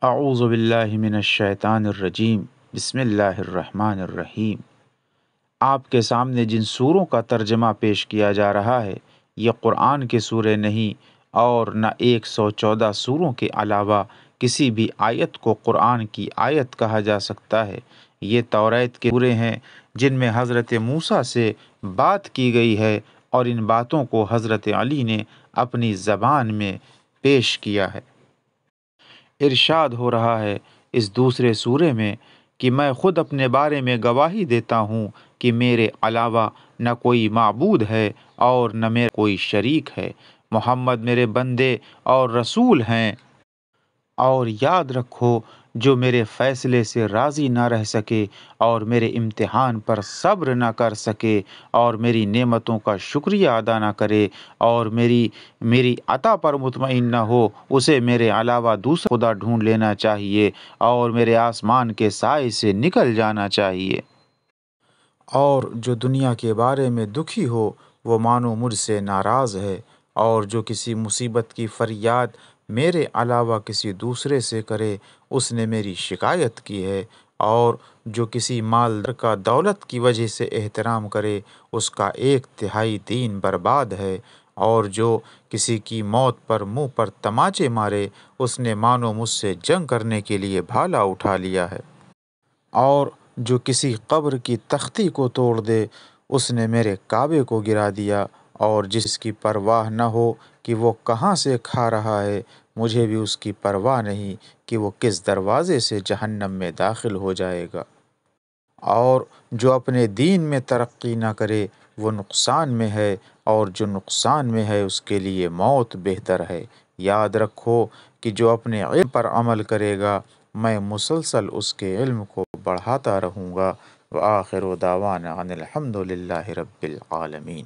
اعوذ باللہ من الشیطان الرجیم، بسم اللہ الرحمن الرحیم۔ آپ کے سامنے جن سوروں کا ترجمہ پیش کیا جا رہا ہے یہ قرآن کے سورے نہیں اور نہ 114 سوروں کے علاوہ کسی بھی آیت کو قرآن کی آیت کہا جا سکتا ہے۔ یہ توریت کے سورے ہیں جن میں حضرت موسیٰ سے بات کی گئی ہے اور ان باتوں کو حضرت علی نے اپنی زبان میں پیش کیا ہے۔ ارشاد ہو رہا ہے اس دوسرے سورے میں کہ میں خود اپنے بارے میں گواہی دیتا ہوں کہ میرے علاوہ نہ کوئی معبود ہے اور نہ میرا کوئی شریک ہے۔ محمد میرے بندے اور رسول ہیں، اور یاد رکھو جو میرے فیصلے سے راضی نہ رہ سکے اور میرے امتحان پر صبر نہ کر سکے اور میری نعمتوں کا شکریہ ادا نہ کرے اور میری عطا پر مطمئن نہ ہو، اسے میرے علاوہ دوسرا خدا ڈھونڈ لینا چاہیے اور میرے آسمان کے سائے سے نکل جانا چاہیے۔ اور جو دنیا کے بارے میں دکھی ہو وہ مانو مجھ سے ناراض ہے، اور جو کسی مصیبت کی فریاد میرے علاوہ کسی دوسرے سے کرے اس نے میری شکایت کی ہے، اور جو کسی مالدار کا دولت کی وجہ سے احترام کرے اس کا 1/3 دین برباد ہے، اور جو کسی کی موت پر منہ پر تماچے مارے اس نے مانو مجھ سے جنگ کرنے کے لیے بھالا اٹھا لیا ہے، اور جو کسی قبر کی تختی کو توڑ دے اس نے میرے کعبے کو گرا دیا، اور جس کی پرواہ نہ ہو کہ وہ کہاں سے کھا رہا ہے مجھے بھی اس کی پرواہ نہیں کہ وہ کس دروازے سے جہنم میں داخل ہو جائے گا، اور جو اپنے دین میں ترقی نہ کرے وہ نقصان میں ہے، اور جو نقصان میں ہے اس کے لیے موت بہتر ہے۔ یاد رکھو کہ جو اپنے علم پر عمل کرے گا میں مسلسل اس کے علم کو بڑھاتا رہوں گا۔ وآخر دعوانا ان الحمد للہ رب العالمین۔